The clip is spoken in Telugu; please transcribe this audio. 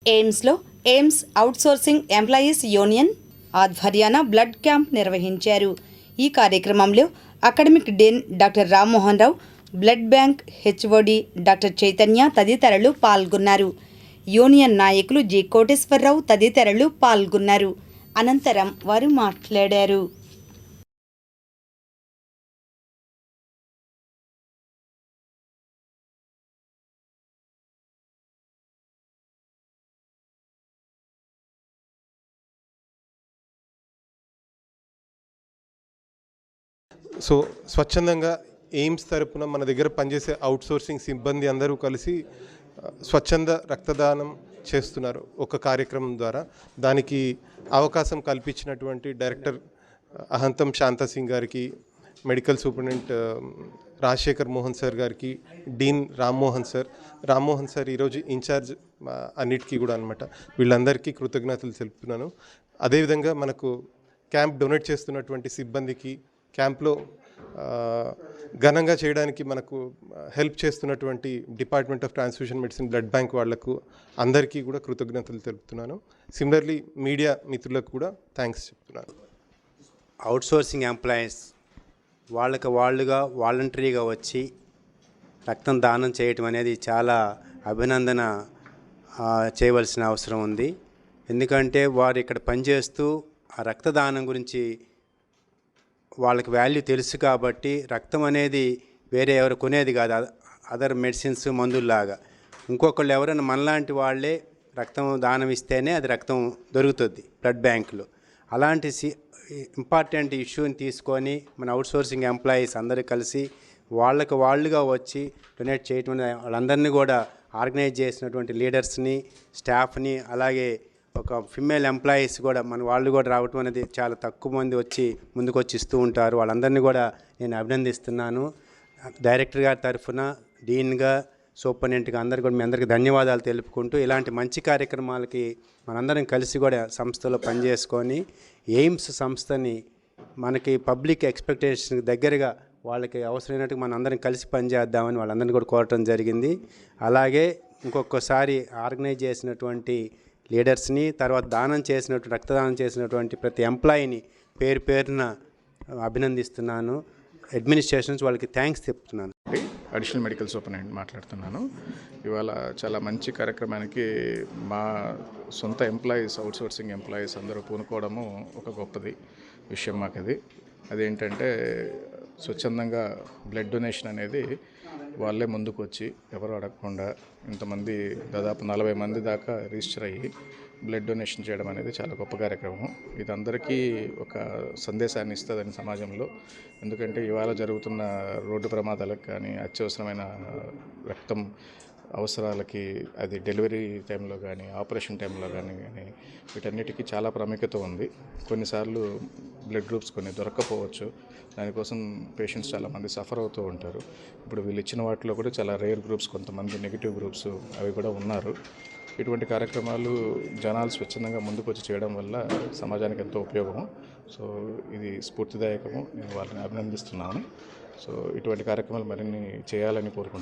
ఎయిమ్స్లో ఎయిమ్స్ అవుట్సోర్సింగ్ ఎంప్లాయీస్ యూనియన్ ఆధ్వర్యాన బ్లడ్ క్యాంప్ నిర్వహించారు. ఈ కార్యక్రమంలో academic dean doctor Rammohan Rao, blood bank HOD doctor Chaitanya తదితరులు పాల్గొన్నారు. యూనియన్ నాయకులు జి కోటేశ్వరరావు తదితరులు పాల్గొన్నారు. అనంతరం వారు మాట్లాడారు. సో స్వచ్ఛందంగా ఎయిమ్స్ తరపున మన దగ్గర పనిచేసే అవుట్సోర్సింగ్ సిబ్బంది అందరూ కలిసి స్వచ్ఛంద రక్తదానం చేస్తున్నారు ఒక కార్యక్రమం ద్వారా. దానికి అవకాశం కల్పించినటువంటి డైరెక్టర్ అహంతం శాంతా సింగ్ గారికి, medical superintendent Rajasekhar Mohan sir గారికి, డీన్ రామ్మోహన్ సార్ ఈరోజు ఇన్ఛార్జ్ అన్నిటికీ కూడా అనమాట. వీళ్ళందరికీ కృతజ్ఞతలు తెలుపుతున్నాను. అదేవిధంగా మనకు క్యాంప్ డొనేట్ చేస్తున్నటువంటి సిబ్బందికి, క్యాంప్లో ఘనంగా చేయడానికి మనకు హెల్ప్ చేస్తున్నటువంటి department of transfusion medicine blood bank వాళ్లకు అందరికీ కూడా కృతజ్ఞతలు తెలుపుతున్నాను. సిమిలర్లీ మీడియా మిత్రులకు కూడా థ్యాంక్స్ చెప్తున్నాను. అవుట్సోర్సింగ్ ఎంప్లాయీస్ వాళ్ళుగా వాలంటరీగా వచ్చి రక్తం దానం చేయటం అనేది చాలా అభినందన చేయవలసిన అవసరం ఉంది. ఎందుకంటే వారు ఇక్కడ పనిచేస్తూ ఆ రక్తదానం గురించి వాళ్ళకి వాల్యూ తెలుసు కాబట్టి, రక్తం అనేది వేరే ఎవరు కొనేది కాదు, అదర్ మెడిసిన్స్ మందుల్లాగా. ఇంకొకళ్ళు ఎవరైనా మనలాంటి వాళ్ళే రక్తం దానం ఇస్తేనే అది రక్తం దొరుకుతుంది బ్లడ్ బ్యాంకులో. అలాంటి ఇంపార్టెంట్ ఇష్యూని తీసుకొని మన అవుట్సోర్సింగ్ ఎంప్లాయీస్ అందరూ కలిసి వాళ్ళుగా వచ్చి డొనేట్ చేయటం, వాళ్ళందరినీ కూడా ఆర్గనైజ్ చేసినటువంటి లీడర్స్ని, స్టాఫ్ని, అలాగే ఒక ఫిమేల్ ఎంప్లాయీస్ కూడా మన వాళ్ళు కూడా రావటం అనేది చాలా తక్కువ మంది వచ్చి ముందుకు ఇస్తూ ఉంటారు. వాళ్ళందరినీ కూడా నేను అభినందిస్తున్నాను. డైరెక్టర్ గారి తరఫున, డీన్గా, సూపరింటెండెంట్గా అందరికీ కూడా మీ అందరికీ ధన్యవాదాలు తెలుపుకుంటూ, ఇలాంటి మంచి కార్యక్రమాలకి మనందరం కలిసి కూడా సంస్థలో పనిచేసుకొని ఎయిమ్స్ సంస్థని మనకి పబ్లిక్ ఎక్స్పెక్టేషన్కి దగ్గరగా వాళ్ళకి అవసరమైనట్టు మన అందరం కలిసి పనిచేద్దామని వాళ్ళందరినీ కూడా కోరటం జరిగింది. అలాగే ఇంకొకసారి ఆర్గనైజ్ చేసినటువంటి లీడర్స్ని, తర్వాత రక్తదానం చేసినటువంటి ప్రతి ఎంప్లాయీని పేరున అభినందిస్తున్నాను. అడ్మినిస్ట్రేషన్స్ వాళ్ళకి థ్యాంక్స్ చెప్తున్నాను. అడిషనల్ మెడికల్ సూపరింటెండెంట్ మాట్లాడుతున్నాను. ఇవాళ చాలా మంచి కార్యక్రమానికి మా సొంత ఎంప్లాయీస్, అవుట్సోర్సింగ్ ఎంప్లాయీస్ అందరూ పూనుకోవడము ఒక గొప్పది విషయం మాకు. అదేంటంటే స్వచ్ఛందంగా బ్లడ్ డొనేషన్ అనేది వాళ్ళే ముందుకు వచ్చి ఎవరు అడగకుండా ఇంతమంది దాదాపు 40 మంది దాకా రిజిస్టర్ అయ్యి బ్లడ్ డొనేషన్ చేయడం అనేది చాలా గొప్ప కార్యక్రమం. ఇది అందరికీ ఒక సందేశాన్ని ఇస్తుందని సమాజంలో. ఎందుకంటే ఇవాళ జరుగుతున్న రోడ్డు ప్రమాదాలకు కానీ, అత్యవసరమైన రక్తం అవసరాలకి, అది డెలివరీ టైంలో కానీ, ఆపరేషన్ టైంలో కానీ వీటన్నిటికీ చాలా ప్రాముఖ్యత ఉంది. కొన్నిసార్లు బ్లడ్ గ్రూప్స్ కొన్ని దొరక్కపోవచ్చు. దానికోసం పేషెంట్స్ చాలామంది సఫర్ అవుతూ ఉంటారు. ఇప్పుడు వీళ్ళు ఇచ్చిన వాటిలో కూడా చాలా రేర్ గ్రూప్స్, కొంతమంది నెగిటివ్ గ్రూప్స్ అవి కూడా ఉన్నారు. ఇటువంటి కార్యక్రమాలు జనాలు స్వచ్ఛందంగా ముందుకు వచ్చి చేయడం వల్ల సమాజానికి ఎంతో ఉపయోగము. సో ఇది స్ఫూర్తిదాయకము. నేను వాళ్ళని అభినందిస్తున్నాను. సో ఇటువంటి కార్యక్రమాలు మరిన్ని చేయాలని కోరుకుంటున్నాను.